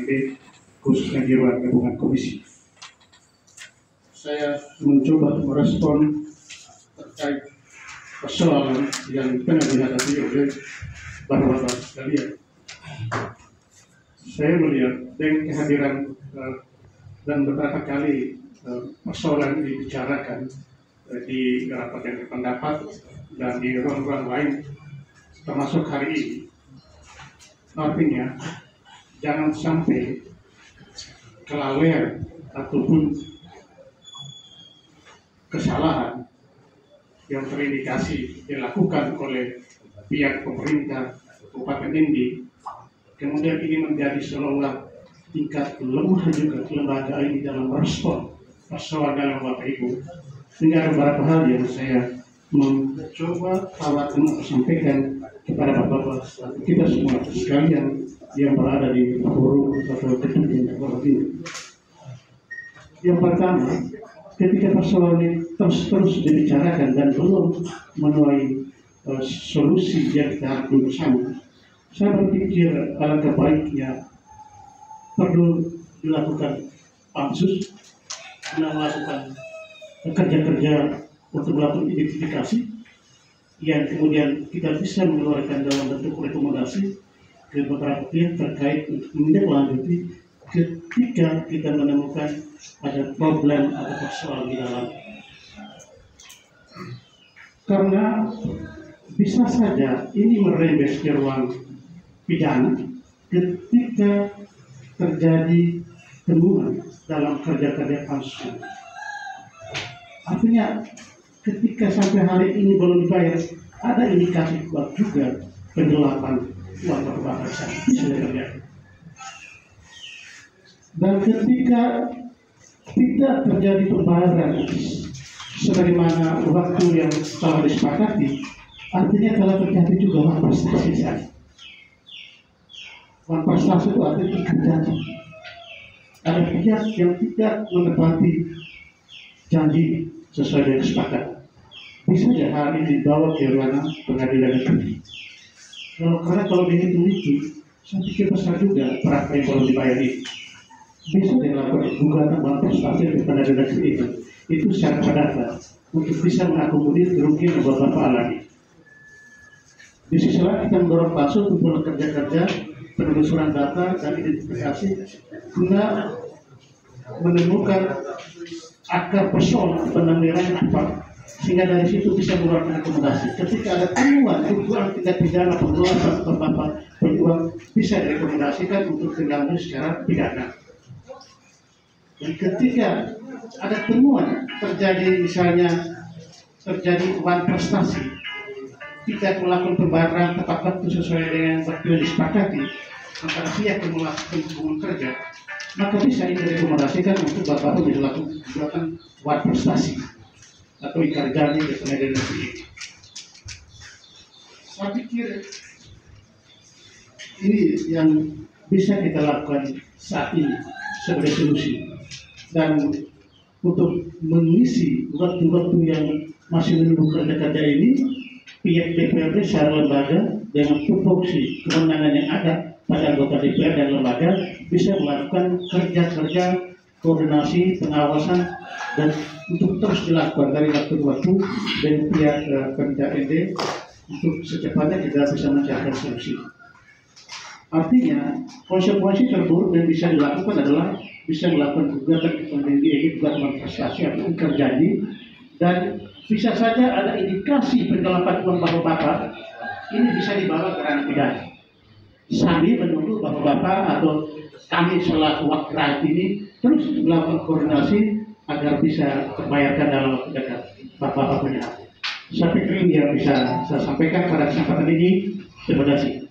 KPD khususnya di ruang gabungan komisi. Saya mencoba merespon terkait persoalan yang tengah dihadapi oleh bapak-bapak sekalian. Saya melihat dengan kehadiran dan beberapa kali persoalan dibicarakan di rapat yang berpendapat dan di ruang-ruang lain, termasuk hari ini. Artinya, jangan sampai kelalaian ataupun kesalahan yang terindikasi dilakukan oleh pihak pemerintah Kabupaten Nindi, kemudian ini menjadi seolah-olah tingkat lemah juga kelembagaan ini dalam merespon persoalan dalam Bapak Ibu. Sehingga ada beberapa hal yang saya mencoba tawarkan sampaikan kepada Bapak-Bapak kita semua sekalian yang berada di forum atau gedung yang ini. Yang pertama, ketika persoalan ini terus dibicarakan dan belum menuai solusi yang kita harapkan bersama, saya berpikir alangkah baiknya perlu dilakukan pansus, melakukan kerja-kerja untuk melakukan identifikasi yang kemudian kita bisa mengeluarkan dalam bentuk rekomendasi ke beberapa pihak terkait untuk menindaklanjuti ketika kita menemukan ada problem atau persoalan di dalam. Karena bisa saja ini merembes ke ruang pidana ketika terjadi temuan dalam kerja-kerja pansus. Artinya ketika sampai hari ini belum dibayar, ada indikasi kuat juga penggelapan uang bapak bisa terjadi. Dan ketika tidak terjadi pembayaran sebagaimana waktu yang telah disepakati, artinya telah terjadi juga uang prestasi saya. Uang prestasi itu artinya terjadi. Ada pihak yang tidak menepati janji sesuai dengan kesepakatan. Bisa saja hal ini dibawa ke ranah pengadilan negeri. Karena kalau dihitung-hitung, saya pikir besar juga berapa yang perlu dibayar ini. Bisa dilakukan gugatan uang prestasi di pengadilan negeri itu secara perdata untuk bisa mengakomodir kerugian yang Bapak alami. Di sisi lain kita mendorong pansus untuk kerja-kerja penelusuran data dan identifikasi guna menemukan akar persoalan penampilan apa, sehingga dari situ bisa mengeluarkan akomodasi. Ketika ada temuan dugaan tindak pidana pengeluaran atau penjual bisa direkomendasikan untuk dilanjut secara pidana. Dan ketika ada temuan terjadi misalnya terjadi uang prestasi tidak melakukan pembayaran tepat waktu sesuai dengan waktu yang disepakati antara pihak yang melakukan hubungan kerja, maka bisa direkomendasikan untuk Bapak dilakukan uang prestasi atau ingkar janji di pengadilan negeri. Saya pikir ini yang bisa kita lakukan saat ini sebagai solusi. Dan untuk mengisi waktu-waktu yang masih menunggu kerja-kerja ini, pihak DPRD secara lembaga dengan tupoksi kewenangan yang ada pada anggota DPR dan lembaga bisa melakukan kerja-kerja koordinasi, pengawasan, dan untuk terus dilakukan dari waktu ke waktu dengan pihak PMDAD untuk secepatnya kita bisa mencari solusi. Artinya, konsekuensi terburuk yang bisa dilakukan adalah bisa melakukan gugatan ke PMDAD, gugatan prestasi atau ingkar janji, dan bisa saja ada indikasi penggelapan uang bapak-bapak ini bisa dibawa ke ranah pidana. Sambil menunggu bapak-bapak atau kami selaku wakil rakyat ini terus melakukan koordinasi agar bisa terbayarkan dalam waktu dekat bapak-bapak punya. Saya pikir ini yang bisa saya sampaikan pada kesempatan ini. Terima kasih.